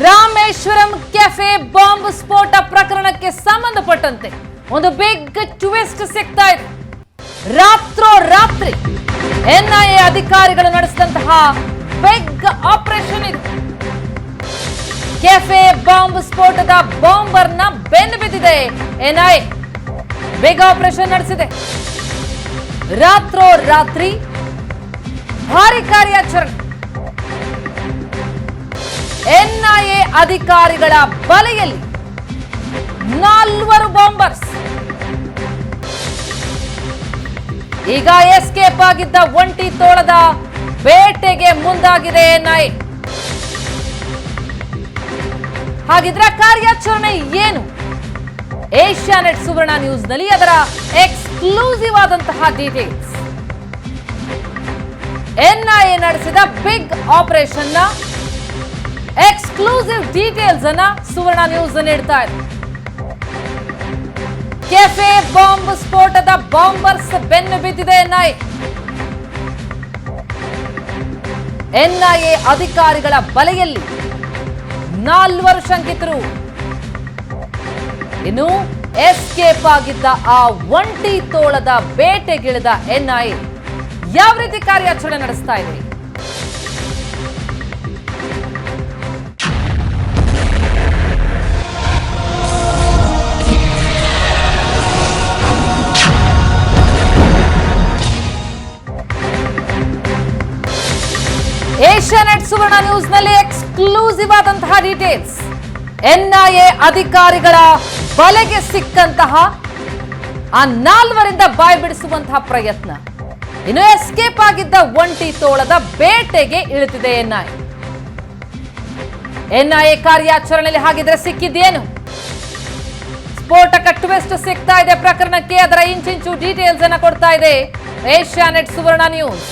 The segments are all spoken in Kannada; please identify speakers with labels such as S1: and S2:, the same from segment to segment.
S1: ರಾಮೇಶ್ವರಂ ಕೆಫೆ ಬಾಂಬ್ ಸ್ಫೋಟ ಪ್ರಕರಣಕ್ಕೆ ಸಂಬಂಧಪಟ್ಟಂತೆ ಒಂದು ಬಿಗ್ ಟ್ವಿಸ್ಟ್ ಸಿಗ್ತಾ ಇದೆ. ರಾತ್ರೋರಾತ್ರಿ ಎನ್ಐಎ ಅಧಿಕಾರಿಗಳು ನಡೆಸಿದಂತಹ ಬಿಗ್ ಆಪರೇಷನ್ ಇದು. ಕೆಫೆ ಬಾಂಬ್ ಸ್ಫೋಟದ ಬಾಂಬರ್ನ ಬೆನ್ನು ಬಿದ್ದಿದೆ ಎನ್ಐಎ. ಬಿಗ್ ಆಪರೇಷನ್ ನಡೆಸಿದೆ. ರಾತ್ರೋರಾತ್ರಿ ಭಾರಿ ಕಾರ್ಯಾಚರಣೆ. ಎನ್ಐಎ ಅಧಿಕಾರಿಗಳ ಬಲೆಯಲ್ಲಿ 4 ಬಾಂಬರ್ಸ್. ಈಗ ಎಸ್ಕೇಪ್ ಆಗಿದ್ದ ಒಂಟಿ ತೋಳದ ಬೇಟೆಗೆ ಮುಂದಾಗಿದೆ ಎನ್ಐಎ. ಹಾಗಿದ್ರೆ ಕಾರ್ಯಾಚರಣೆ ಏನು? ಏಷ್ಯಾನೆಟ್ ಸುವರ್ಣ ನ್ಯೂಸ್ ನಲ್ಲಿ ಅದರ ಎಕ್ಸ್ಕ್ಲೂಸಿವ್ ಆದಂತಹ ಡೀಟೇಲ್ಸ್. ಎನ್ಐಎ ನಡೆಸಿದ ಬಿಗ್ ಆಪರೇಷನ್ ನ ಎಕ್ಸ್ಕ್ಲೂಸಿವ್ ಡೀಟೇಲ್ಸ್ ಅನ್ನ ಸುವರ್ಣ ನ್ಯೂಸ್ ನೀಡ್ತಾ ಇದೆ. ಕೆಫೆ ಬಾಂಬ್ ಸ್ಫೋಟದ ಬಾಂಬರ್ಸ್ ಬೆನ್ನು ಬಿದ್ದಿದೆ ಎನ್ಐಎ ಅಧಿಕಾರಿಗಳ ಬಲೆಯಲ್ಲಿ 4 ಶಂಕಿತರು. ಇನ್ನು ಎಸ್ಕೇಪ್ ಆಗಿದ್ದ ಆ ಒಂಟಿ ತೋಳದ ಬೇಟೆಗಿಳಿದ ಎನ್ಐಎ ಯಾವ ರೀತಿ ಕಾರ್ಯಾಚರಣೆ ನಡೆಸ್ತಾ ಇದೆ? ಏಷ್ಯಾನೆಟ್ ಸುವರ್ಣ ನ್ಯೂಸ್ ನಲ್ಲಿ ಎಕ್ಸ್ಕ್ಲೂಸಿವ್ ಆದಂತಹ ಡೀಟೇಲ್ಸ್. ಎನ್ಐಎ ಅಧಿಕಾರಿಗಳ ಬಲೆಗೆ ಸಿಕ್ಕಂತಹ ಆ 4ರಿಂದ ಬಾಯಿ ಬಿಡಿಸುವಂತಹ ಪ್ರಯತ್ನ. ಇನ್ನು ಎಸ್ಕೇಪ್ ಆಗಿದ್ದ ಒಂಟಿ ತೋಳದ ಬೇಟೆಗೆ ಇಳಿದಿದೆ ಎನ್ಐಎ ಕಾರ್ಯಾಚರಣೆಯಲ್ಲಿ. ಹಾಗಿದ್ರೆ ಸಿಕ್ಕಿದ್ದೇನು? ಸ್ಫೋಟಕ ಟ್ವಿಸ್ಟ್ ಸಿಗ್ತಾ ಇದೆ ಪ್ರಕರಣಕ್ಕೆ. ಅದರ ಇಂಚಿಂಚು ಡೀಟೇಲ್ಸ್ ಅನ್ನ ಕೊಡ್ತಾ ಇದೆ ಏಷ್ಯಾನೆಟ್ ಸುವರ್ಣ ನ್ಯೂಸ್.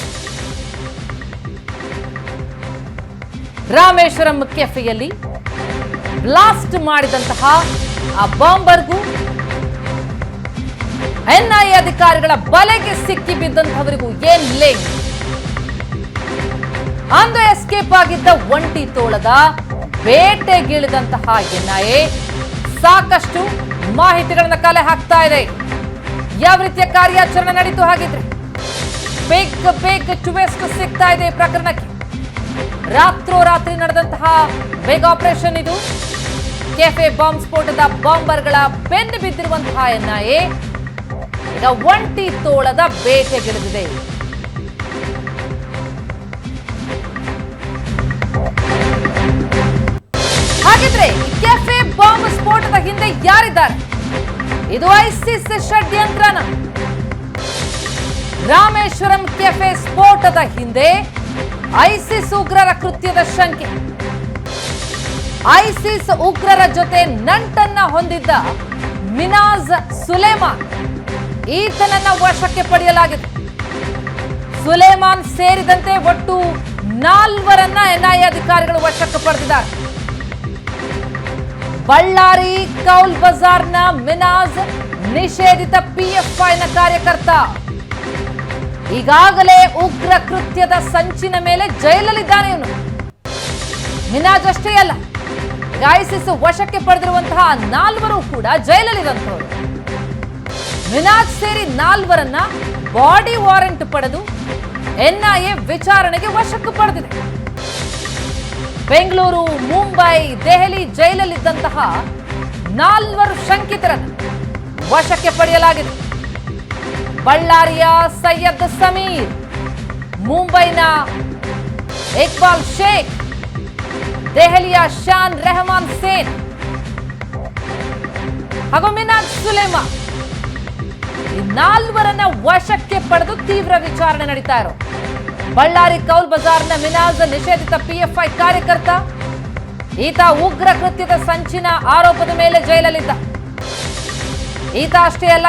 S1: ರಾಮೇಶ್ವರಂ ಕೆಫೆಯಲ್ಲಿ ಬ್ಲಾಸ್ಟ್ ಮಾಡಿದಂತಹ ಆ ಬಾಂಬರ್ಗೂ ಎನ್ಐಎ ಅಧಿಕಾರಿಗಳ ಬಲೆಗೆ ಸಿಕ್ಕಿ ಬಿದ್ದಂತಹವರಿಗೂ ಏನ್ ಲಿಂಕ್? ಅಂದು ಎಸ್ಕೇಪ್ ಆಗಿದ್ದ ಒಂಟಿ ತೋಳದ ಬೇಟೆಗಿಳಿದಂತಹ ಎನ್ಐಎ ಸಾಕಷ್ಟು ಮಾಹಿತಿಗಳನ್ನ ಕಲೆ ಹಾಕ್ತಾ ಇದೆ. ಯಾವ ರೀತಿಯ ಕಾರ್ಯಾಚರಣೆ ನಡೀತು? ಹಾಗಿದ್ರೆ ಬಿಗ್ ಟ್ವಿಸ್ಟ್ ಸಿಗ್ತಾ ಇದೆ ಪ್ರಕರಣಕ್ಕೆ. ರಾತ್ರೋರಾತ್ರಿ ನಡೆದಂತಹ ಬಿಗ್ ಆಪರೇಷನ್ ಇದು. ಕೆಫೆ ಬಾಂಬ್ ಸ್ಫೋಟದ ಬಾಂಬರ್ಗಳ ಬೆನ್ನು ಬಿದ್ದಿರುವಂತಹ ಎನ್ಐಎ ಈಗ ಒಂಟಿ ತೋಳದ ಬೇಟೆಗಿಳಿದಿದೆ. ಹಾಗಿದ್ರೆ ಕೆಫೆ ಬಾಂಬ್ ಸ್ಫೋಟದ ಹಿಂದೆ ಯಾರಿದ್ದಾರೆ? ಇದು ಐಸಿಸ್ ಷಡ್ಯಂತ್ರನ? ರಾಮೇಶ್ವರಂ ಕೆಫೆ ಸ್ಫೋಟದ ಹಿಂದೆ ಐಸಿಸ್ ಉಗ್ರರ ಕೃತ್ಯದ ಶಂಕೆ. ಐಸಿಸ್ ಉಗ್ರರ ಜೊತೆ ನಂಟನ್ನ ಹೊಂದಿದ್ದ ಮಿನಾಜ್ ಸುಲೇಮಾನ್, ಈತನನ್ನ ವಶಕ್ಕೆ ಪಡೆಯಲಾಗಿದೆ. ಸುಲೇಮಾನ್ ಸೇರಿದಂತೆ ಒಟ್ಟು 4ರನ್ನ ಎನ್ಐಎ ಅಧಿಕಾರಿಗಳು ವಶಕ್ಕೆ ಪಡೆದಿದ್ದಾರೆ. ಬಳ್ಳಾರಿ ಕೌಲ್ ಬಜಾರ್ನ ಮಿನಾಜ್ ನಿಷೇಧಿತ ಪಿಎಫ್ಐನ ಕಾರ್ಯಕರ್ತ. ಈಗಾಗಲೇ ಉಗ್ರ ಕೃತ್ಯದ ಸಂಚಿನ ಮೇಲೆ ಜೈಲಲ್ಲಿದ್ದಾನೆ ಇವನು. ಮಿನಾಜ್ ಅಷ್ಟೇ ಅಲ್ಲ, ಐಸಿಸ್ ವಶಕ್ಕೆ ಪಡೆದಿರುವಂತಹ 4 ಕೂಡ ಜೈಲಲ್ಲಿರುವಂತವರು. ಮಿನಾಜ್ ಸೇರಿ 4ರನ್ನ ಬಾಡಿ ವಾರೆಂಟ್ ಪಡೆದು ಎನ್ಐಎ ವಿಚಾರಣೆಗೆ ವಶಕ್ಕೆ ಪಡೆದಿದೆ. ಬೆಂಗಳೂರು, ಮುಂಬೈ, ದೆಹಲಿ ಜೈಲಲ್ಲಿದ್ದಂತಹ 4 ಶಂಕಿತರನ್ನು ವಶಕ್ಕೆ ಪಡೆಯಲಾಗಿದೆ. ಬಳ್ಳಾರಿಯ ಸೈಯದ್ ಸಮೀರ್, ಮುಂಬೈನ ಇಕ್ಬಾಲ್ ಶೇಖ್, ದೆಹಲಿಯ ಶಾನ್ ರೆಹಮಾನ್ ಸೇನ್ ಹಾಗೂ ಮಿನಾಜ್ ಸುಲೇಮಾನ್, ಈ 4ರನ್ನ ವಶಕ್ಕೆ ಪಡೆದು ತೀವ್ರ ವಿಚಾರಣೆ ನಡೀತಾ ಇರೋ. ಬಳ್ಳಾರಿ ಕೌಲ್ ಬಜಾರ್ನ ಮಿನಾಜ್ ನಿಷೇಧಿತ ಪಿಎಫ್ಐ ಕಾರ್ಯಕರ್ತ. ಈತ ಉಗ್ರ ಕೃತ್ಯದ ಸಂಚಿನ ಆರೋಪದ ಮೇಲೆ ಜೈಲಲ್ಲಿದ್ದ. ಈತ ಅಷ್ಟೇ ಅಲ್ಲ,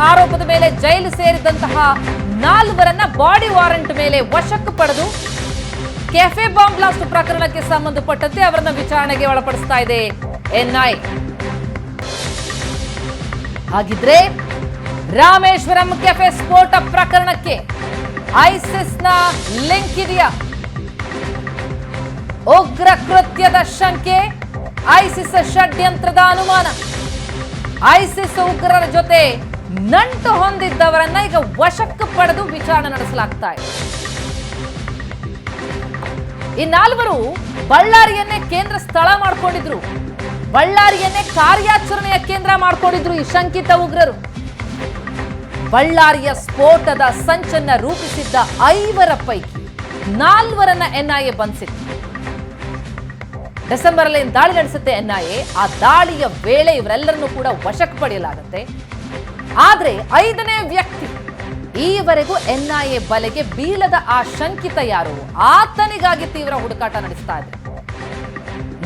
S1: ಆರೋಪದ ಮೇಲೆ ಜೈಲು ಸೇರಿದಂತಹ 4ರನ್ನ ಬಾಡಿ ವಾರೆಂಟ್ ಮೇಲೆ ವಶಕ್ಕೆ ಪಡೆದು ಕೆಫೆ ಬಾಂಬ್ ಬ್ಲಾಸ್ಟ್ ಪ್ರಕರಣಕ್ಕೆ ಸಂಬಂಧಪಟ್ಟಂತೆ ಅವರನ್ನ ವಿಚಾರಣೆಗೆ ಒಳಪಡಿಸ್ತಾ ಇದೆ ಎನ್ಐಎ. ಹಾಗಿದ್ರೆ ರಾಮೇಶ್ವರಂ ಕೆಫೆ ಸ್ಫೋಟ ಪ್ರಕರಣಕ್ಕೆ ಐಸಿಸ್ನ ಲಿಂಕ್ ಇದೆಯಾ? ಉಗ್ರ ಕೃತ್ಯದ ಶಂಕೆ ಐಸಿಸ್ ಷಡ್ಯಂತ್ರದ ಅನುಮಾನ. ಐಸಿಸ್ ಉಗ್ರರ ಜೊತೆ ನಂಟು ಹೊಂದಿದ್ದವರನ್ನ ಈಗ ವಶಕ್ಕೆ ಪಡೆದು ವಿಚಾರಣೆ ನಡೆಸಲಾಗ್ತಾ ಇದೆ. ಈ ನಾಲ್ವರು ಬಳ್ಳಾರಿಯನ್ನೇ ಕೇಂದ್ರ ಸ್ಥಳ ಮಾಡ್ಕೊಂಡಿದ್ರು, ಬಳ್ಳಾರಿಯನ್ನೇ ಕಾರ್ಯಾಚರಣೆಯ ಕೇಂದ್ರ ಮಾಡ್ಕೊಂಡಿದ್ರು ಈ ಶಂಕಿತ ಉಗ್ರರು. ಬಳ್ಳಾರಿಯ ಸ್ಫೋಟದ ಸಂಚನ್ನ ರೂಪಿಸಿದ್ದ 5 ಪೈಕಿ 4ರನ್ನ ಎನ್ಐಎ ಬಂಧಿಸಿತ್ತು. ಡಿಸೆಂಬರ್ ಅಲ್ಲಿ ದಾಳಿ ನಡೆಸುತ್ತೆ ಎನ್ಐಎ. ಆ ದಾಳಿಯ ವೇಳೆ ಇವರೆಲ್ಲರನ್ನೂ ಕೂಡ ವಶಕ್ಕೆ ಪಡೆಯಲಾಗುತ್ತೆ. ಆದ್ರೆ 5ನೇ ವ್ಯಕ್ತಿ, ಈವರೆಗೂ ಎನ್ಐಎ ಬಲೆಗೆ ಬೀಳದ ಆ ಶಂಕಿತ ಯಾರು, ಆತನಿಗಾಗಿ ತೀವ್ರ ಹುಡುಕಾಟ ನಡೆಸ್ತಾ ಇದೆ.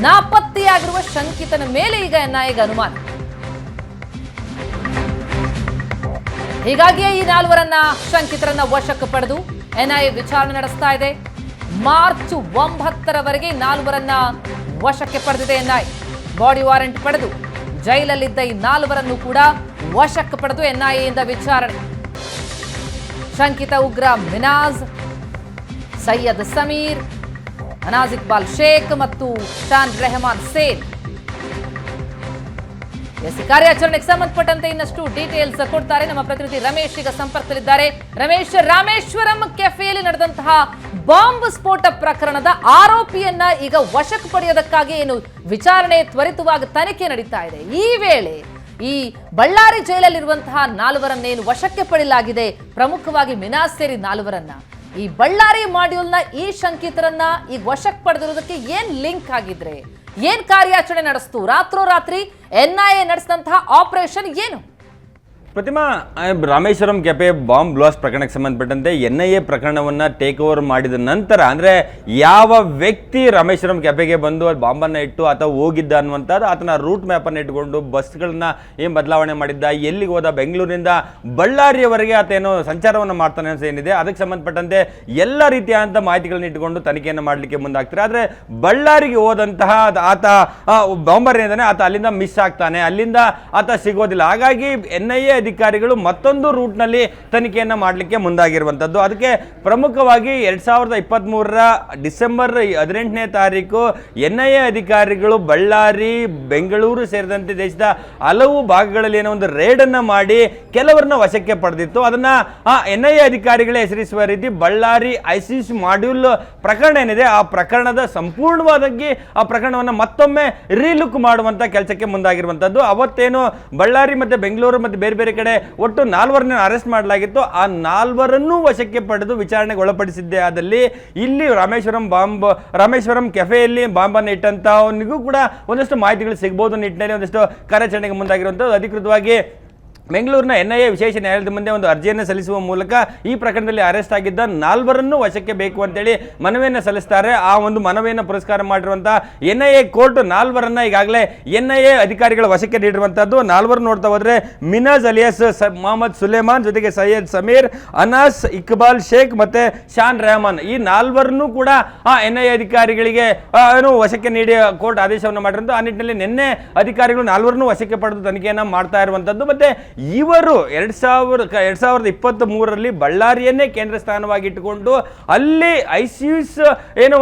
S1: ನಾಪತ್ತೆಯಾಗಿರುವ ಶಂಕಿತನ ಮೇಲೆ ಈಗ ಎನ್ಐಎಗೆ ಅನುಮಾನ. ಹೀಗಾಗಿಯೇ ಈ 4ರನ್ನ ಶಂಕಿತರನ್ನ ವಶಕ್ಕೆ ಪಡೆದು ಎನ್ಐಎ ವಿಚಾರಣೆ ನಡೆಸ್ತಾ ಇದೆ. ಮಾರ್ಚ್ 9ರವರೆಗೆ 4ರನ್ನ ವಶಕ್ಕೆ ಪಡೆದಿದೆ ಎನ್ಐಎ. ಬಾಡಿ ವಾರೆಂಟ್ ಪಡೆದು ಜೈಲಲ್ಲಿದ್ದ ಈ 4ರನ್ನು ಕೂಡ ವಶಕ್ಕೆ ಪಡೆದು ಎನ್ಐಎಯಿಂದ ವಿಚಾರಣೆ. ಶಂಕಿತ ಉಗ್ರ ಮಿನಾಜ್, ಸೈಯದ್ ಸಮೀರ್, ಅನಾಜ್ ಇಕ್ಬಾಲ್ ಶೇಖ್ ಮತ್ತು ಶಾನ್ ರೆಹಮಾನ್ ಸೇನ್. ಕಾರ್ಯಾಚರಣೆಗೆ ಸಂಬಂಧಪಟ್ಟಂತೆ ಇನ್ನಷ್ಟು ಡೀಟೇಲ್ಸ್ ಕೊಡ್ತಾರೆ ನಮ್ಮ ಪ್ರತಿನಿಧಿ ರಮೇಶ್. ಈಗ ಸಂಪರ್ಕದಲ್ಲಿದ್ದಾರೆ. ರಮೇಶ್, ರಾಮೇಶ್ವರಂ ಕೆಫೆಯಲ್ಲಿ ನಡೆದಂತಹ ಬಾಂಬ್ ಸ್ಫೋಟ ಪ್ರಕರಣದ ಆರೋಪಿಯನ್ನ ಈಗ ವಶಕ್ಕೆ ಪಡೆಯೋದಕ್ಕಾಗಿ ಏನು ವಿಚಾರಣೆ ತ್ವರಿತವಾಗಿ ತನಿಖೆ ನಡೀತಾ ಇದೆ. ಈ ವೇಳೆ ಈ ಬಳ್ಳಾರಿ ಜೈಲಲ್ಲಿರುವಂತಹ 4ರನ್ನೇನು ವಶಕ್ಕೆ ಪಡೆಯಲಾಗಿದೆ, ಪ್ರಮುಖವಾಗಿ ಮಿನಾಜ್ ಸೇರಿ 4ರನ್ನ, ಈ ಬಳ್ಳಾರಿ ಮಾಡ್ಯೂಲ್ನ ಈ ಶಂಕಿತರನ್ನ ಈಗ ವಶಕ್ಕೆ ಪಡೆದಿರೋದಕ್ಕೆ ಏನ್ ಲಿಂಕ್ ಆಗಿದ್ರೆ, ಏನ್ ಕಾರ್ಯಾಚರಣೆ ನಡೆಸ್ತು, ರಾತ್ರೋರಾತ್ರಿ ಎನ್ಐಎ ನಡೆಸಿದಂತಹ ಆಪರೇಷನ್ ಏನು?
S2: ಪ್ರತಿಮಾ, ರಾಮೇಶ್ವರಂ ಕೆಫೆ ಬಾಂಬ್ ಬ್ಲಾಸ್ಟ್ ಪ್ರಕರಣಕ್ಕೆ ಸಂಬಂಧಪಟ್ಟಂತೆ ಎನ್ಐಎ ಪ್ರಕರಣವನ್ನು ಟೇಕ್ ಓವರ್ ಮಾಡಿದ ನಂತರ, ಅಂದರೆ ಯಾವ ವ್ಯಕ್ತಿ ರಾಮೇಶ್ವರಂ ಕೆಫೆಗೆ ಬಂದು ಅಲ್ಲಿ ಬಾಂಬನ್ನು ಇಟ್ಟು ಆತ ಹೋಗಿದ್ದ ಅನ್ನುವಂಥದ್ದು, ಆತನ ರೂಟ್ ಮ್ಯಾಪನ್ನು ಇಟ್ಕೊಂಡು ಬಸ್ಗಳನ್ನ ಏನು ಬದಲಾವಣೆ ಮಾಡಿದ್ದ, ಎಲ್ಲಿಗೆ ಹೋದ, ಬೆಂಗಳೂರಿನಿಂದ ಬಳ್ಳಾರಿಯವರೆಗೆ ಆತ ಏನೋ ಸಂಚಾರವನ್ನು ಮಾಡ್ತಾನೆ ಅಂತ ಏನಿದೆ, ಅದಕ್ಕೆ ಸಂಬಂಧಪಟ್ಟಂತೆ ಎಲ್ಲ ರೀತಿಯಾದಂಥ ಮಾಹಿತಿಗಳನ್ನ ಇಟ್ಟುಕೊಂಡು ತನಿಖೆಯನ್ನು ಮಾಡಲಿಕ್ಕೆ ಮುಂದಾಗ್ತಾರೆ. ಆದರೆ ಬಳ್ಳಾರಿಗೆ ಹೋದಂತಹ ಆತ ಬಾಂಬರ್ ಏನಿದ್ದಾನೆ ಆತ ಅಲ್ಲಿಂದ ಮಿಸ್ ಆಗ್ತಾನೆ, ಅಲ್ಲಿಂದ ಆತ ಸಿಗೋದಿಲ್ಲ. ಹಾಗಾಗಿ ಎನ್ಐಎ ಅಧಿಕಾರಿಗಳು ಮತ್ತೊಂದು ರೂಟ್ನಲ್ಲಿ ತನಿಖೆಯನ್ನು ಮಾಡಲಿಕ್ಕೆ ಮುಂದಾಗಿರುವಂಥದ್ದು. ಅದಕ್ಕೆ ಪ್ರಮುಖವಾಗಿ 2023 ಡಿಸೆಂಬರ್ 18ನೇ ತಾರೀಕು ಎನ್ಐಎ ಅಧಿಕಾರಿಗಳು ಬಳ್ಳಾರಿ, ಬೆಂಗಳೂರು ಸೇರಿದಂತೆ ದೇಶದ ಹಲವು ಭಾಗಗಳಲ್ಲಿ ಏನೋ ಒಂದು ರೇಡನ್ನು ಮಾಡಿ ಕೆಲವರನ್ನ ವಶಕ್ಕೆ ಪಡೆದಿತ್ತು. ಅದನ್ನ ಎನ್ಐಎ ಅಧಿಕಾರಿಗಳೇ ಹೆಸರಿಸುವ ರೀತಿ ಬಳ್ಳಾರಿ ಐಸಿಸ್ ಮಾಡ್ಯೂಲ್ ಪ್ರಕರಣ ಏನಿದೆ ಆ ಪ್ರಕರಣದ ಸಂಪೂರ್ಣವಾಗಿ ಆ ಪ್ರಕರಣವನ್ನು ಮತ್ತೊಮ್ಮೆ ರೀಲುಕ್ ಮಾಡುವಂತ ಕೆಲಸಕ್ಕೆ ಮುಂದಾಗಿರುವಂಥದ್ದು. ಅವತ್ತೇನು ಬಳ್ಳಾರಿ ಮತ್ತು ಬೆಂಗಳೂರು ಮತ್ತು ಬೇರೆ ಬೇರೆ ಕಡೆ ಒಟ್ಟು 4ರನ್ನು ಅರೆಸ್ಟ್ ಮಾಡಲಾಗಿತ್ತು. ಆ 4ರನ್ನೂ ವಶಕ್ಕೆ ಪಡೆದು ವಿಚಾರಣೆಗೆ ಒಳಪಡಿಸಿದ್ದೇ ಆದಲ್ಲಿ ಇಲ್ಲಿ ರಾಮೇಶ್ವರಂ ಕೆಫೆಯಲ್ಲಿ ಬಾಂಬನ್ನು ಇಟ್ಟಂತವನಿಗೂ ಕೂಡ ಒಂದಷ್ಟು ಮಾಹಿತಿಗಳು ಸಿಗಬಹುದು ನಿಟ್ಟಿನಲ್ಲಿ ಒಂದಷ್ಟು ಕಾರ್ಯಾಚರಣೆಗೆ ಮುಂದಾಗಿರುವಂಥದ್ದು. ಅಧಿಕೃತವಾಗಿ ಬೆಂಗಳೂರಿನ ಎನ್ಐಎ ವಿಶೇಷ ನ್ಯಾಯಾಲಯದ ಮುಂದೆ ಒಂದು ಅರ್ಜಿಯನ್ನು ಸಲ್ಲಿಸುವ ಮೂಲಕ ಈ ಪ್ರಕರಣದಲ್ಲಿ ಅರೆಸ್ಟ್ ಆಗಿದ್ದ 4ರನ್ನು ವಶಕ್ಕೆ ಬೇಕು ಅಂತೇಳಿ ಮನವಿಯನ್ನು ಸಲ್ಲಿಸ್ತಾರೆ. ಆ ಒಂದು ಮನವಿಯನ್ನು ಪುರಸ್ಕಾರ ಮಾಡಿರುವಂತಹ ಎನ್ಐಎ ಕೋರ್ಟ್ 4ರನ್ನ ಈಗಾಗಲೇ ಎನ್ಐಎ ಅಧಿಕಾರಿಗಳ ವಶಕ್ಕೆ ನೀಡಿರುವಂತದ್ದು. 4 ನೋಡ್ತಾ ಹೋದ್ರೆ ಮಿನಾಜ್ ಅಲಿಯಾಸ್ ಮೊಹಮ್ಮದ್ ಸುಲೇಮಾನ್, ಜೊತೆಗೆ ಸೈಯದ್ ಸಮೀರ್, ಅನಾಸ್ ಇಕ್ಬಾಲ್ ಶೇಖ್ ಮತ್ತೆ ಶಾನ್ ರೆಹಮಾನ್, ಈ 4ರನ್ನು ಕೂಡ ಎನ್ಐಎ ಅಧಿಕಾರಿಗಳಿಗೆ ವಶಕ್ಕೆ ನೀಡಿ ಕೋರ್ಟ್ ಆದೇಶವನ್ನು ಮಾಡಿರುವಂತಹ. ಆ ನಿಟ್ಟಿನಲ್ಲಿ ನಿನ್ನೆ ಅಧಿಕಾರಿಗಳು 4ರನ್ನು ವಶಕ್ಕೆ ಪಡೆದು ತನಿಖೆಯನ್ನ ಮಾಡ್ತಾ ಇರುವಂತದ್ದು. ಮತ್ತೆ ಇವರು 2023ರಲ್ಲಿ ಬಳ್ಳಾರಿಯನ್ನೇ ಕೇಂದ್ರ ಸ್ಥಾನವಾಗಿ ಇಟ್ಟುಕೊಂಡು ಅಲ್ಲಿ ಐಸಿಸ್ ಏನೋ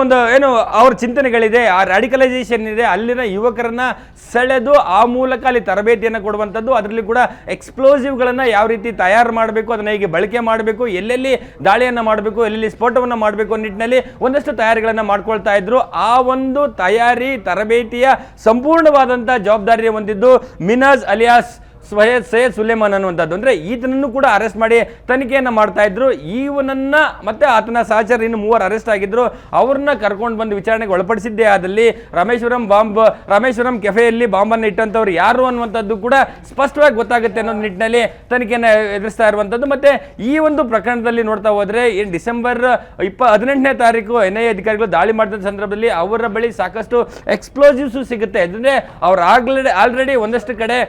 S2: ಅವ್ರ ಚಿಂತನೆಗಳಿದೆ, ಆ ರಾಡಿಕಲೈಸೇಷನ್ ಇದೆ, ಅಲ್ಲಿನ ಯುವಕರನ್ನ ಸೆಳೆದು ಆ ಮೂಲಕ ಅಲ್ಲಿ ತರಬೇತಿಯನ್ನು ಕೊಡುವಂಥದ್ದು. ಅದರಲ್ಲಿ ಕೂಡ ಎಕ್ಸ್ಪ್ಲೋಸಿವ್ಗಳನ್ನು ಯಾವ ರೀತಿ ತಯಾರು ಮಾಡಬೇಕು, ಅದನ್ನ ಹೇಗೆ ಬಳಕೆ ಮಾಡಬೇಕು, ಎಲ್ಲೆಲ್ಲಿ ದಾಳಿಯನ್ನು ಮಾಡಬೇಕು, ಎಲ್ಲೆಲ್ಲಿ ಸ್ಫೋಟವನ್ನು ಮಾಡಬೇಕು ನಿಟ್ಟಿನಲ್ಲಿ ಒಂದಷ್ಟು ತಯಾರಿಗಳನ್ನು ಮಾಡ್ಕೊಳ್ತಾ ಇದ್ರು. ಆ ಒಂದು ತಯಾರಿ ತರಬೇತಿಯ ಸಂಪೂರ್ಣವಾದಂತಹ ಜವಾಬ್ದಾರಿ ಹೊಂದಿದ್ದು ಮಿನಾಜ್ ಅಲಿಯಾಸ್ ಸೈಯದ್ ಸುಲೇಮಾನ್ ಅನ್ನುವಂಥದ್ದು. ಅಂದರೆ ಈತನನ್ನು ಕೂಡ ಅರೆಸ್ಟ್ ಮಾಡಿ ತನಿಖೆಯನ್ನು ಮಾಡ್ತಾ ಇದ್ರು. ಇವನನ್ನ ಮತ್ತೆ ಆತನ ಸಹಚರ ಇನ್ನು 3 ಅರೆಸ್ಟ್ ಆಗಿದ್ರು. ಅವ್ರನ್ನ ಕರ್ಕೊಂಡು ಬಂದು ವಿಚಾರಣೆಗೆ ಒಳಪಡಿಸಿದ್ದೇ ಆದಲ್ಲಿ ರಾಮೇಶ್ವರಂ ಕೆಫೆಯಲ್ಲಿ ಬಾಂಬನ್ನು ಇಟ್ಟಂಥವ್ರು ಯಾರು ಅನ್ನುವಂಥದ್ದು ಕೂಡ ಸ್ಪಷ್ಟವಾಗಿ ಗೊತ್ತಾಗುತ್ತೆ ಅನ್ನೋ ನಿಟ್ಟಿನಲ್ಲಿ ತನಿಖೆಯನ್ನು ಎದುರಿಸ್ತಾ ಇರುವಂಥದ್ದು. ಮತ್ತೆ ಈ ಒಂದು ಪ್ರಕರಣದಲ್ಲಿ ನೋಡ್ತಾ ಹೋದ್ರೆ ಡಿಸೆಂಬರ್ 18ನೇ ತಾರೀಕು ಎನ್ಐಎ ಅಧಿಕಾರಿಗಳು ದಾಳಿ ಮಾಡಿದ ಸಂದರ್ಭದಲ್ಲಿ ಅವರ ಬಳಿ ಸಾಕಷ್ಟು ಎಕ್ಸ್ಪ್ಲೋಸಿವ್ಸ್ ಸಿಗುತ್ತೆ. ಅಂದರೆ ಅವ್ರು ಆಲ್ರೆಡಿ ಒಂದಷ್ಟು ಕಡೆ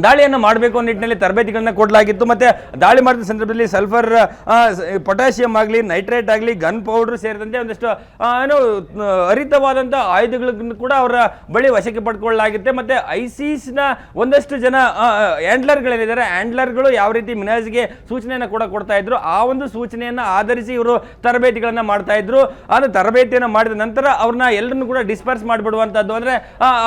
S2: ದಾಳಿಯನ್ನು ಮಾಡಬೇಕು ಅನ್ನೋ ನಿಟ್ಟಿನಲ್ಲಿ ತರಬೇತಿಗಳನ್ನ ಕೊಡಲಾಗಿತ್ತು. ಮತ್ತು ದಾಳಿ ಮಾಡಿದ ಸಂದರ್ಭದಲ್ಲಿ ಸಲ್ಫರ್, ಪೊಟ್ಯಾಷಿಯಂ ಆಗಲಿ, ನೈಟ್ರೇಟ್ ಆಗಲಿ, ಗನ್ ಪೌಡರ್ ಸೇರಿದಂತೆ ಒಂದಷ್ಟು ಏನು ಹರಿತವಾದಂಥ ಆಯುಧಗಳನ್ನು ಕೂಡ ಅವರ ಬಳಿ ವಶಕ್ಕೆ ಪಡ್ಕೊಳ್ಳಲಾಗುತ್ತೆ. ಮತ್ತು ಐಸಿಸ್ನ ಒಂದಷ್ಟು ಜನ ಹ್ಯಾಂಡ್ಲರ್ಗಳೇನಿದ್ದಾರೆ, ಹ್ಯಾಂಡ್ಲರ್ಗಳು ಯಾವ ರೀತಿ ಮಿನಾಜ್ಗೆ ಸೂಚನೆಯನ್ನು ಕೂಡ ಕೊಡ್ತಾ ಇದ್ರು, ಆ ಒಂದು ಸೂಚನೆಯನ್ನು ಆಧರಿಸಿ ಇವರು ತರಬೇತಿಗಳನ್ನು ಮಾಡ್ತಾ ಇದ್ರು. ಆದರೆ ತರಬೇತಿಯನ್ನು ಮಾಡಿದ ನಂತರ ಅವ್ರನ್ನ ಎಲ್ಲರನ್ನು ಕೂಡ ಡಿಸ್ಪರ್ಸ್ ಮಾಡಿಬಿಡುವಂಥದ್ದು, ಅಂದರೆ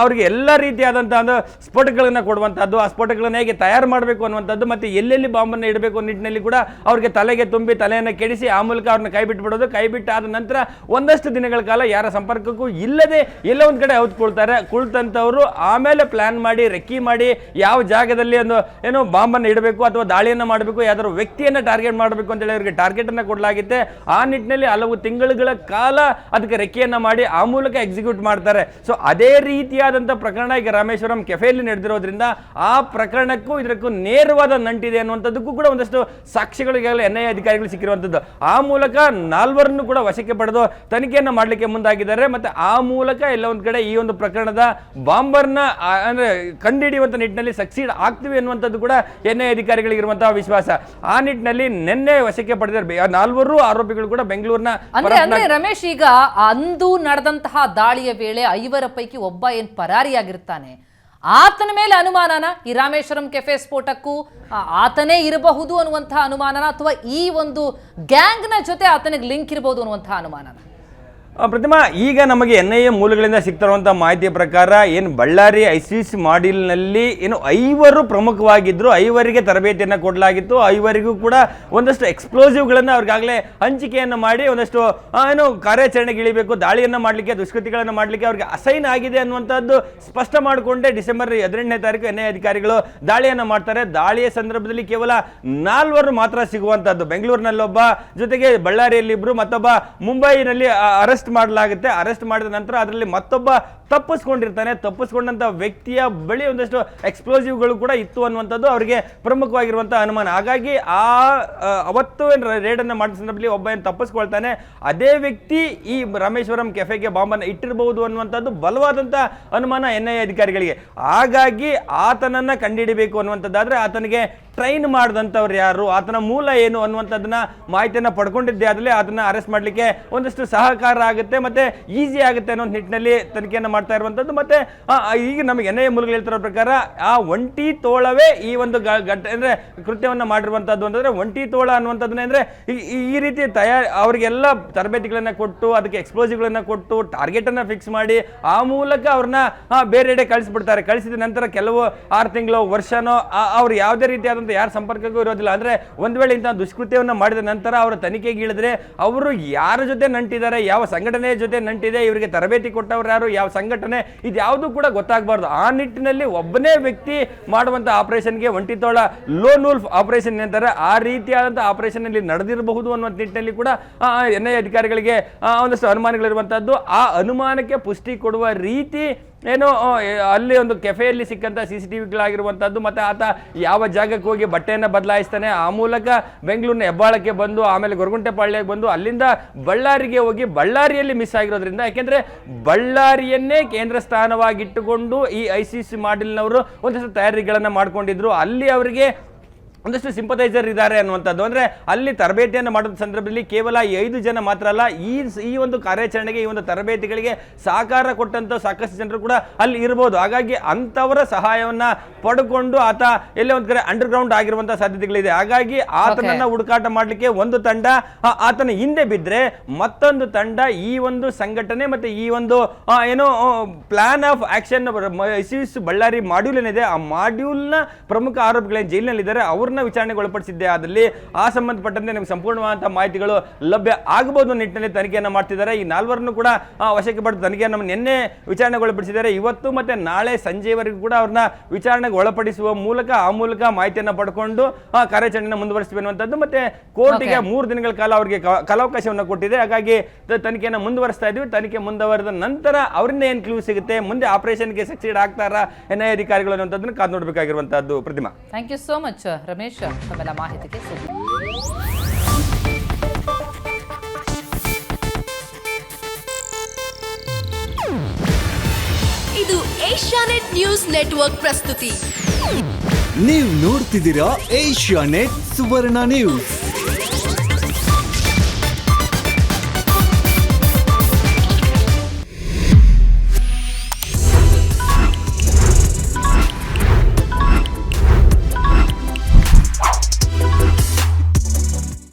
S2: ಅವರಿಗೆ ಎಲ್ಲ ರೀತಿಯಾದಂಥ ಒಂದು ಸ್ಫೋಟಗಳನ್ನು ಕೊಡುವಂಥದ್ದು, ಆ ಸ್ಫೋಟಗಳನ್ನು ಹೇಗೆ ತಯಾರು ಮಾಡಬೇಕು ಅನ್ನುವಂಥದ್ದು, ಮತ್ತು ಎಲ್ಲೆಲ್ಲಿ ಬಾಂಬನ್ನು ಇಡಬೇಕು ನಿಟ್ಟಿನಲ್ಲಿ ಕೂಡ ಅವರಿಗೆ ತಲೆಗೆ ತುಂಬಿ ತಲೆಯನ್ನು ಕೆಡಿಸಿ ಆ ಮೂಲಕ ಅವ್ರನ್ನ ಕೈ ಬಿಟ್ಬಿಡೋದು. ಕೈ ಬಿಟ್ಟಾದ ನಂತರ ಒಂದಷ್ಟು ದಿನಗಳ ಕಾಲ ಯಾರ ಸಂಪರ್ಕಕ್ಕೂ ಇಲ್ಲದೆ ಎಲ್ಲ ಒಂದು ಕಡೆ ಔತ್ಕೊಳ್ತಾರೆ. ಕುಳಿತಂಥವರು ಆಮೇಲೆ ಪ್ಲಾನ್ ಮಾಡಿ, ರೆಕ್ಕಿ ಮಾಡಿ, ಯಾವ ಜಾಗದಲ್ಲಿ ಒಂದು ಏನು ಬಾಂಬನ್ನು ಇಡಬೇಕು ಅಥವಾ ದಾಳಿಯನ್ನು ಮಾಡಬೇಕು, ಯಾವ್ದಾದ್ರು ವ್ಯಕ್ತಿಯನ್ನು ಟಾರ್ಗೆಟ್ ಮಾಡಬೇಕು ಅಂತೇಳಿ ಅವರಿಗೆ ಟಾರ್ಗೆಟ್ ಅನ್ನು ಕೊಡಲಾಗುತ್ತೆ. ಆ ನಿಟ್ಟಿನಲ್ಲಿ ಹಲವು ತಿಂಗಳುಗಳ ಕಾಲ ಅದಕ್ಕೆ ರೆಕ್ಕೆಯನ್ನು ಮಾಡಿ ಆ ಮೂಲಕ ಎಕ್ಸಿಕ್ಯೂಟ್ ಮಾಡ್ತಾರೆ. ಸೊ ಅದೇ ರೀತಿಯಾದಂಥ ಪ್ರಕರಣ ಈಗ ರಾಮೇಶ್ವರಂ ಕೆಫೆಯಲ್ಲಿ ನಡೆದಿರೋದ್ರಿಂದ ಆ ಪ್ರಕರಣಕ್ಕೂ ಇದಕ್ಕೂ ನೇರವಾದ ನಂಟಿದೆ ಅನ್ನುವಂಥದ್ದಕ್ಕೂ ಕೂಡ ಒಂದಷ್ಟು ಸಾಕ್ಷ್ಯಗಳು ಈಗಾಗಲೇ NIA ಅಧಿಕಾರಿಗಳು ಸಿಕ್ಕಿರುವಂಥದ್ದು. ಆ ಮೂಲಕ 4 ಕೂಡ ವಶಕ್ಕೆ ಪಡೆದು ತನಿಖೆಯನ್ನು ಮಾಡಲಿಕ್ಕೆ ಮುಂದಾಗಿದ್ದಾರೆ. ಮತ್ತು ಆ ಮೂಲಕ ಎಲ್ಲ ಒಂದು ಕಡೆ ಈ ಒಂದು ಪ್ರಕರಣದ ಬಾಂಬರ್ನ ಅಂದ್ರೆ ಕಂಡುಹಿಡಿಯುವಂಥ ನಿಟ್ಟಿನಲ್ಲಿ ಸಕ್ಸೀಡ್ ಆಗ್ತೀವಿ ಅನ್ನುವಂಥದ್ದು ಕೂಡ NIA ಅಧಿಕಾರಿಗಳಿಗೆ ಇರುವಂತಹ ವಿಶ್ವಾಸ. ಆ ನಿಟ್ಟಿನಲ್ಲಿ ನಿನ್ನೆ ವಶಕ್ಕೆ ಪಡೆದಿದ್ದಾರೆ 4 ಆರೋಪಿಗಳು ಕೂಡ ಬೆಂಗಳೂರಿನ.
S1: ಅಂದ್ರೆ ರಮೇಶ್, ಈಗ ಅಂದು ನಡೆದಂತಹ ದಾಳಿಯ ವೇಳೆ 5 ಪೈಕಿ ಒಬ್ಬ ಏನ್ ಪರಾರಿಯಾಗಿರ್ತಾನೆ, ಆತನ ಮೇಲೆ ಅನುಮಾನನ? ಈ ರಾಮೇಶ್ವರಂ ಕೆಫೆ ಸ್ಫೋಟಕ್ಕೂ ಆತನೇ ಇರಬಹುದು ಅನ್ನುವಂತಹ ಅನುಮಾನನ, ಅಥವಾ ಈ ಒಂದು ಗ್ಯಾಂಗ್ನ ಜೊತೆ ಆತನಿಗೆ ಲಿಂಕ್ ಇರಬಹುದು ಅನ್ನುವಂತಹ ಅನುಮಾನನ?
S2: ಪ್ರತಿಮಾ, ಈಗ ನಮಗೆ NIA ಮೂಲಗಳಿಂದ ಸಿಗ್ತಿರುವಂಥ ಮಾಹಿತಿಯ ಪ್ರಕಾರ ಏನು ಬಳ್ಳಾರಿ ಐಸಿಸ್ ಮಾಡಿಲ್ನಲ್ಲಿ ಏನು 5 ಪ್ರಮುಖವಾಗಿದ್ದರು, 5ರಿಗೆ ತರಬೇತಿಯನ್ನು ಕೊಡಲಾಗಿತ್ತು. 5ರಿಗೂ ಕೂಡ ಒಂದಷ್ಟು ಎಕ್ಸ್ಪ್ಲೋಸಿವ್ಗಳನ್ನು ಅವ್ರಿಗಾಗಲೇ ಹಂಚಿಕೆಯನ್ನು ಮಾಡಿ ಒಂದಷ್ಟು ಏನು ಕಾರ್ಯಾಚರಣೆಗೆ ಇಳಿಬೇಕು, ದಾಳಿಯನ್ನು ಮಾಡಲಿಕ್ಕೆ, ದುಷ್ಕೃತಿಗಳನ್ನು ಮಾಡಲಿಕ್ಕೆ ಅವ್ರಿಗೆ ಅಸೈನ್ ಆಗಿದೆ ಅನ್ನುವಂಥದ್ದು ಸ್ಪಷ್ಟ ಮಾಡಿಕೊಂಡೇ ಡಿಸೆಂಬರ್ 18ನೇ ತಾರೀಕು NIA ಅಧಿಕಾರಿಗಳು ದಾಳಿಯನ್ನು ಮಾಡ್ತಾರೆ. ದಾಳಿಯ ಸಂದರ್ಭದಲ್ಲಿ ಕೇವಲ 4 ಮಾತ್ರ ಸಿಗುವಂಥದ್ದು. ಬೆಂಗಳೂರಿನಲ್ಲೊಬ್ಬ, ಜೊತೆಗೆ ಬಳ್ಳಾರಿಯಲ್ಲಿ ಇಬ್ಬರು, ಮತ್ತೊಬ್ಬ ಮುಂಬೈನಲ್ಲಿ ಅರೆಸ್ಟ್ ಮಾಡಲಾಗುತ್ತೆ. ಅರೆಸ್ಟ್ ಮಾಡಿದ ನಂತರ ಅದರಲ್ಲಿ ಮತ್ತೊಬ್ಬ ತಪ್ಪಿಸ್ಕೊಂಡಿರ್ತಾನೆ. ತಪ್ಪಿಸ್ಕೊಂಡಂತ ವ್ಯಕ್ತಿಯ ಬಳಿ ಒಂದಷ್ಟು ಎಕ್ಸ್ಪ್ಲೋಸಿವ್ಗಳು ಕೂಡ ಇತ್ತು ಅನ್ನುವಂಥದ್ದು ಅವರಿಗೆ ಪ್ರಮುಖವಾಗಿರುವಂತಹ ಅನುಮಾನ. ಹಾಗಾಗಿ ಅವತ್ತು ರೇಡನ್ನು ಮಾಡಿದ ಸಂದರ್ಭದಲ್ಲಿ ಒಬ್ಬ ಏನು ತಪ್ಪಿಸ್ಕೊಳ್ತಾನೆ, ಅದೇ ವ್ಯಕ್ತಿ ಈ ರಾಮೇಶ್ವರಂ ಕೆಫೆಗೆ ಬಾಂಬನ್ನು ಇಟ್ಟಿರಬಹುದು ಅನ್ನುವಂಥದ್ದು ಬಲವಾದಂಥ ಅನುಮಾನ NIA ಅಧಿಕಾರಿಗಳಿಗೆ. ಹಾಗಾಗಿ ಆತನನ್ನ ಕಂಡುಹಿಡಿಬೇಕು ಅನ್ನುವಂಥದ್ದಾದ್ರೆ ಆತನಿಗೆ ಟ್ರೈನ್ ಮಾಡಿದಂಥವ್ರು ಯಾರು, ಆತನ ಮೂಲ ಏನು ಅನ್ನುವಂಥದ್ದನ್ನ ಮಾಹಿತಿಯನ್ನು ಪಡ್ಕೊಂಡಿದ್ದೆ ಆದಲ್ಲಿ ಆತನ ಅರೆಸ್ಟ್ ಮಾಡಲಿಕ್ಕೆ ಒಂದಷ್ಟು ಸಹಕಾರ ಆಗುತ್ತೆ, ಮತ್ತೆ ಈಸಿ ಆಗುತ್ತೆ ಅನ್ನೋ ನಿಟ್ಟಿನಲ್ಲಿ ತನಿಖೆಯನ್ನು ಮಾಡ್ತಾ ಇರುವಂಥದ್ದು. ಮತ್ತೆ ಈಗ ನಮಗೆ NIA ಮೂಲಗಳು ಹೇಳ್ತಿರೋ ಪ್ರಕಾರ ಆ ಒಂಟಿ ತೋಳವೇ ಈ ಒಂದು ಅಂದ್ರೆ ಕೃತ್ಯವನ್ನು ಮಾಡಿರುವಂಥದ್ದು. ಅಂತಂದ್ರೆ ಒಂಟಿ ತೋಳ ಅನ್ನುವಂಥದ್ದನ್ನ ಅಂದ್ರೆ ಈ ರೀತಿ ಅವರಿಗೆಲ್ಲ ತರಬೇತಿಗಳನ್ನ ಕೊಟ್ಟು, ಅದಕ್ಕೆ ಎಕ್ಸ್ಪ್ಲೋಸಿವ್ಗಳನ್ನ ಕೊಟ್ಟು, ಟಾರ್ಗೆಟ್ ಅನ್ನ ಫಿಕ್ಸ್ ಮಾಡಿ ಆ ಮೂಲಕ ಅವ್ರನ್ನ ಬೇರೆಡೆ ಕಳಿಸ್ಬಿಡ್ತಾರೆ. ಕಳಿಸಿದ ನಂತರ ಕೆಲವು 6 ತಿಂಗಳು, ವರ್ಷನೋ ಅವ್ರು ಯಾವುದೇ ರೀತಿಯಾದಂಥ ಯಾರ ಸಂಪರ್ಕಕ್ಕೂ ಇರೋದಿಲ್ಲ. ಅಂದ್ರೆ ಒಂದು ವೇಳೆ ಇಂತಹ ದುಷ್ಕೃತ್ಯವನ್ನು ಮಾಡಿದ ನಂತರ ಅವರ ತನಿಖೆಗೆ ಇಳಿದ್ರೆ ಅವರು ಯಾರ ಜೊತೆ ನಂಟಿದ್ದಾರೆ, ಯಾವ ಸಂಘಟನೆಯ ಜೊತೆ ನಂಟಿದೆ, ಇವರಿಗೆ ತರಬೇತಿ ಕೊಟ್ಟವರು ಯಾರು, ಯಾವ ಸಂಘಟನೆ, ಇದು ಯಾವುದು ಕೂಡ ಗೊತ್ತಾಗಬಾರ್ದು. ಆ ನಿಟ್ಟಿನಲ್ಲಿ ಒಬ್ಬನೇ ವ್ಯಕ್ತಿ ಮಾಡುವಂತ ಆಪರೇಷನ್ಗೆ ಒಂಟಿತೋಳ ಲೋನ್ ವುಲ್ಫ್ ಆಪರೇಷನ್ ಅಂತಾರೆ. ಆ ರೀತಿಯಾದಂತಹ ಆಪರೇಷನ್ ಅಲ್ಲಿ ನಡೆದಿರಬಹುದು ಅನ್ನುವ ನಿಟ್ಟಿನಲ್ಲಿ ಕೂಡ NIA ಅಧಿಕಾರಿಗಳಿಗೆ ಒಂದಷ್ಟು ಅನುಮಾನಗಳಿರುವಂತಹದ್ದು. ಆ ಅನುಮಾನಕ್ಕೆ ಪುಷ್ಟಿ ಕೊಡುವ ರೀತಿ ಏನೋ ಅಲ್ಲಿ ಒಂದು ಕೆಫೆಯಲ್ಲಿ ಸಿಕ್ಕಂತ CCTVಗಳಾಗಿರುವಂಥದ್ದು, ಮತ್ತೆ ಆತ ಯಾವ ಜಾಗಕ್ಕೆ ಹೋಗಿ ಬಟ್ಟೆಯನ್ನು ಬದಲಾಯಿಸ್ತಾನೆ, ಆ ಮೂಲಕ ಬೆಂಗಳೂರಿನ ಹೆಬ್ಬಾಳಕ್ಕೆ ಬಂದು ಆಮೇಲೆ ಗೊರಗುಂಟೆಪಾಳ್ಯಕ್ಕೆ ಬಂದು ಅಲ್ಲಿಂದ ಬಳ್ಳಾರಿಗೆ ಹೋಗಿ ಬಳ್ಳಾರಿಯಲ್ಲಿ ಮಿಸ್ ಆಗಿರೋದ್ರಿಂದ, ಯಾಕೆಂದ್ರೆ ಬಳ್ಳಾರಿಯನ್ನೇ ಕೇಂದ್ರ ಸ್ಥಾನವಾಗಿಟ್ಟುಕೊಂಡು ಈ ICC ಮಾಡಿಲ್ನವರು ಒಂದಷ್ಟು ತಯಾರಿಗಳನ್ನು ಮಾಡ್ಕೊಂಡಿದ್ರು. ಅಲ್ಲಿ ಅವರಿಗೆ ಒಂದಷ್ಟು ಸಿಂಪಥೈಸರ್ ಇದ್ದಾರೆ ಅನ್ನುವಂಥದ್ದು. ಅಂದರೆ ಅಲ್ಲಿ ತರಬೇತಿಯನ್ನು ಮಾಡಿದ ಸಂದರ್ಭದಲ್ಲಿ ಕೇವಲ 5 ಜನ ಮಾತ್ರ ಅಲ್ಲ, ಈ ಒಂದು ಕಾರ್ಯಾಚರಣೆಗೆ, ಈ ಒಂದು ತರಬೇತಿಗಳಿಗೆ ಸಹಕಾರ ಕೊಟ್ಟಂಥ ಸಾಕಷ್ಟು ಜನರು ಕೂಡ ಅಲ್ಲಿ ಇರ್ಬೋದು. ಹಾಗಾಗಿ ಅಂಥವರ ಸಹಾಯವನ್ನು ಪಡ್ಕೊಂಡು ಆತ ಎಲ್ಲೇ ಒಂದು ಕಡೆ ಅಂಡರ್ ಗ್ರೌಂಡ್ ಆಗಿರುವಂಥ ಸಾಧ್ಯತೆಗಳಿದೆ. ಹಾಗಾಗಿ ಆತನನ್ನು ಹುಡುಕಾಟ ಮಾಡಲಿಕ್ಕೆ ಒಂದು ತಂಡ, ಆತನ ಹಿಂದೆ ಬಿದ್ದರೆ ಮತ್ತೊಂದು ತಂಡ ಈ ಒಂದು ಸಂಘಟನೆ ಮತ್ತು ಈ ಒಂದು ಏನೋ plan of action ISIS Ballari module ಏನಿದೆ, ಆ ಮಾಡ್ಯೂಲ್ನ ಪ್ರಮುಖ ಆರೋಪಿಗಳೇನು ಜೈಲಿನಲ್ಲಿದ್ದಾರೆ ಅವ್ರನ್ನ ವಿಚಾರಣೆಗೆ ಒಳಪಡಿಸಿದ್ದೆ ಆದಲ್ಲಿ ಆ ಸಂಬಂಧಪಟ್ಟಂತೆ ನಮಗೆ ಸಂಪೂರ್ಣವಾದಂತಹ ಮಾಹಿತಿಗಳು ಲಭ್ಯ ಆಗಬಹುದು ನಿಟ್ಟಿನಲ್ಲಿ ತನಿಖೆಯನ್ನು ಮಾಡ್ತಿದ್ದಾರೆ. ಈ 4ರನ್ನು ಕೂಡ ವಶಕ್ಕೆ ಪಡೆದು ತನಿಖೆಯನ್ನು ನಿನ್ನೆ ವಿಚಾರಣೆಗೆ ಒಳಪಡಿಸಿದ್ದಾರೆ. ಇವತ್ತು ಮತ್ತೆ ನಾಳೆ ಸಂಜೆವರೆಗೂ ಕೂಡ ಅವ್ರನ್ನ ವಿಚಾರಣೆಗೆ ಒಳಪಡಿಸುವ ಮೂಲಕ ಆ ಮೂಲಕ ಮಾಹಿತಿಯನ್ನು ಪಡ್ಕೊಂಡು ಕಾರ್ಯಾಚರಣೆಯನ್ನು ಮುಂದುವರಿಸ್ತೀವಿ ಅನ್ನುವಂಥದ್ದು. ಮತ್ತೆ ಕೋರ್ಟಿಗೆ 3 ದಿನಗಳ ಕಾಲ ಅವರಿಗೆ ಕಾಲಾವಕಾಶವನ್ನು ಕೊಟ್ಟಿದೆ. ಹಾಗಾಗಿ ತನಿಖೆಯನ್ನು ಮುಂದುವರಿಸ್ತಾ ಇದ್ವಿ. ತನಿಖೆ ಮುಂದುವರೆದ ನಂತರ ಅವರಿಂದ ಏನು ಕ್ಲೂ ಸಿಗುತ್ತೆ, ಮುಂದೆ ಆಪರೇಷನ್ಗೆ ಸಕ್ಸೀಡ್ ಆಗ್ತಾರಾ NIA ಅಧಿಕಾರಿಗಳು ಅನ್ನುವಂಥದ್ದನ್ನು ಕಾದು ನೋಡಬೇಕಾಗಿರುವಂತಹದ್ದು. Pratima,
S1: thank you so much Ramesh ತಮ್ಮೆಲ್ಲ ಮಾಹಿತಿಗೆ.
S3: ಇದು ಏಷ್ಯಾನೆಟ್ ನ್ಯೂಸ್ ನೆಟ್ವರ್ಕ್ ಪ್ರಸ್ತುತಿ. ನೀವು ನೋಡ್ತಿದ್ದೀರಾ ಏಷ್ಯಾ ನೆಟ್ ಸುವರ್ಣ ನ್ಯೂಸ್.